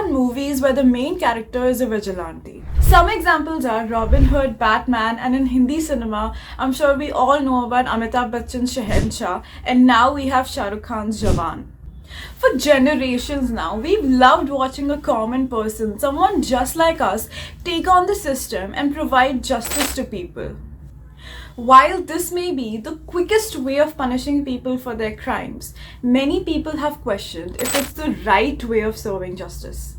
and movies where the main character is a vigilante. Some examples are Robin Hood, Batman, and in Hindi cinema, I'm sure we all know about Amitabh Bachchan's Shahenshah, and now we have Shah Rukh Khan's Jawan. For generations now, we've loved watching a common person, someone just like us, take on the system and provide justice to people. While this may be the quickest way of punishing people for their crimes, many people have questioned if it's the right way of serving justice.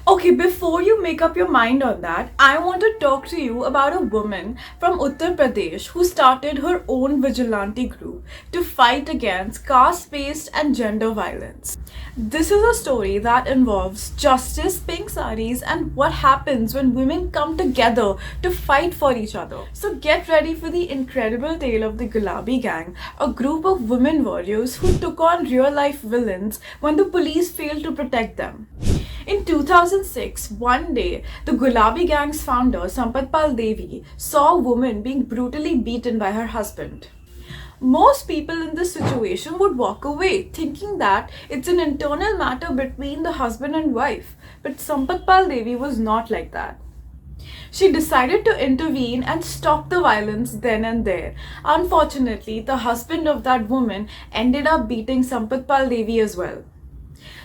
Okay, before you make up your mind on that, I want to talk to you about a woman from Uttar Pradesh who started her own vigilante group to fight against caste-based and gender violence. This is a story that involves justice, pink saris, and what happens when women come together to fight for each other. So get ready for the incredible tale of the Gulabi Gang, a group of women warriors who took on real-life villains when the police failed to protect them. In 2006, one day, the Gulabi Gang's founder, Sampat Pal Devi, saw a woman being brutally beaten by her husband. Most people in this situation would walk away, thinking that it's an internal matter between the husband and wife. But Sampat Pal Devi was not like that. She decided to intervene and stop the violence then and there. Unfortunately, the husband of that woman ended up beating Sampat Pal Devi as well.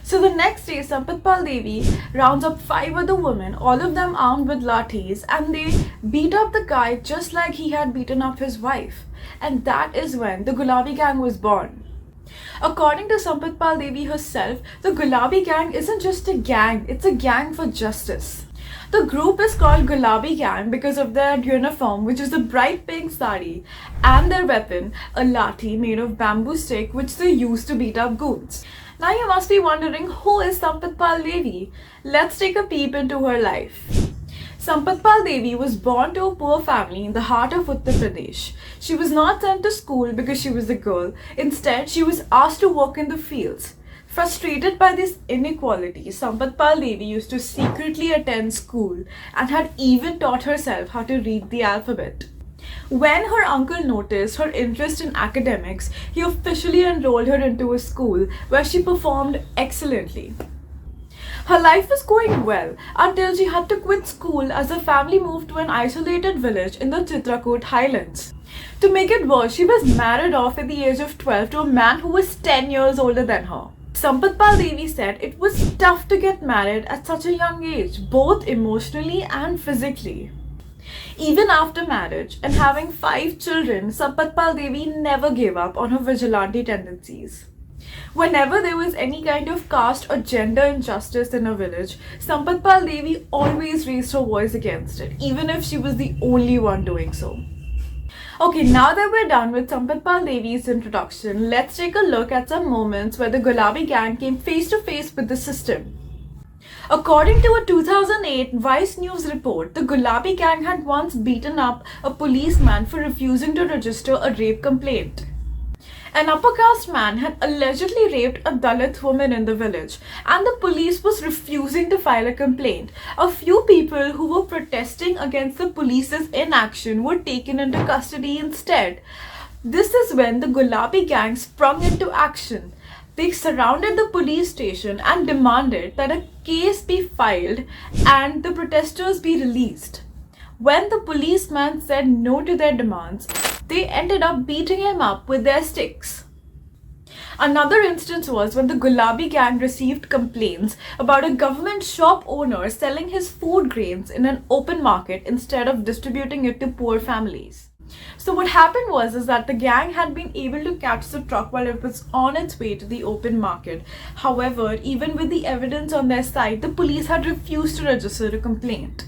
So the next day, Sampat Pal Devi rounds up 5 other women, all of them armed with lathis, and they beat up the guy just like he had beaten up his wife. And that is when the Gulabi Gang was born. According to Sampat Pal Devi herself, the Gulabi Gang isn't just a gang, it's a gang for justice. The group is called Gulabi Gang because of their uniform, which is a bright pink sari, and their weapon, a lathi made of bamboo stick which they use to beat up goons. Now you must be wondering, who is Sampat Pal Devi? Let's take a peep into her life. Sampat Pal Devi was born to a poor family in the heart of Uttar Pradesh. She was not sent to school because she was a girl. Instead, she was asked to work in the fields. Frustrated by this inequality, Sampat Pal Devi used to secretly attend school and had even taught herself how to read the alphabet. When her uncle noticed her interest in academics, he officially enrolled her into a school where she performed excellently. Her life was going well until she had to quit school as her family moved to an isolated village in the Chitrakoot Highlands. To make it worse, she was married off at the age of 12 to a man who was 10 years older than her. Sampat Pal Devi said it was tough to get married at such a young age, both emotionally and physically. Even after marriage and having 5 children, Sampat Pal Devi never gave up on her vigilante tendencies. Whenever there was any kind of caste or gender injustice in a village, Sampat Pal Devi always raised her voice against it, even if she was the only one doing so. Okay, now that we're done with Sampat Pal Devi's introduction, let's take a look at some moments where the Gulabi Gang came face to face with the system. According to a 2008 Vice News report, the Gulabi Gang had once beaten up a policeman for refusing to register a rape complaint. An upper caste man had allegedly raped a Dalit woman in the village, and the police was refusing to file a complaint. A few people who were protesting against the police's inaction were taken into custody instead. This is when the Gulabi Gang sprung into action. They surrounded the police station and demanded that a case be filed and the protesters be released. When the policeman said no to their demands, they ended up beating him up with their sticks. Another instance was when the Gulabi Gang received complaints about a government shop owner selling his food grains in an open market instead of distributing it to poor families. So what happened was that the gang had been able to catch the truck while it was on its way to the open market. However, even with the evidence on their side, the police had refused to register a complaint.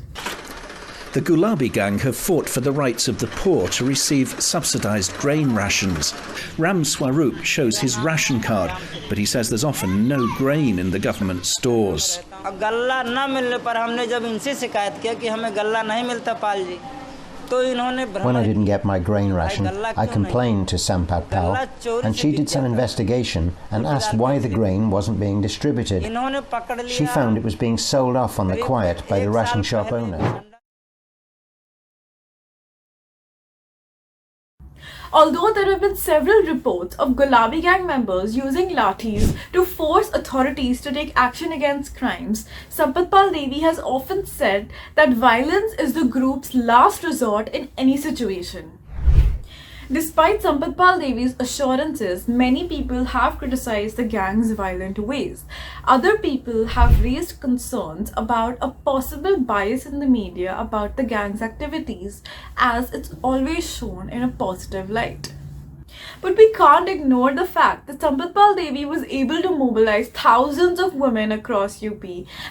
The Gulabi Gang have fought for the rights of the poor to receive subsidised grain rations. Ram Swaroop shows his ration card, but he says there's often no grain in the government stores. When I didn't get my grain ration, I complained to Sampat Pal, and she did some investigation and asked why the grain wasn't being distributed. She found it was being sold off on the quiet by the ration shop owner. Although there have been several reports of Gulabi Gang members using lathis to force authorities to take action against crimes, Sampat Pal Devi has often said that violence is the group's last resort in any situation. Despite Sampat Pal Devi's assurances, many people have criticized the gang's violent ways. Other people have raised concerns about a possible bias in the media about the gang's activities, as it's always shown in a positive light. But we can't ignore the fact that Sampat Pal Devi was able to mobilize thousands of women across UP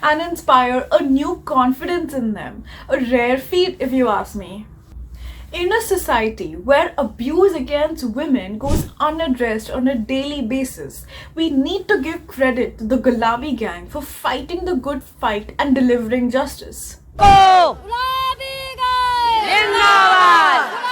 and inspire a new confidence in them, a rare feat if you ask me. In a society where abuse against women goes unaddressed on a daily basis, we need to give credit to the Gulabi Gang for fighting the good fight and delivering justice. Gulabi Gang! Zindabad!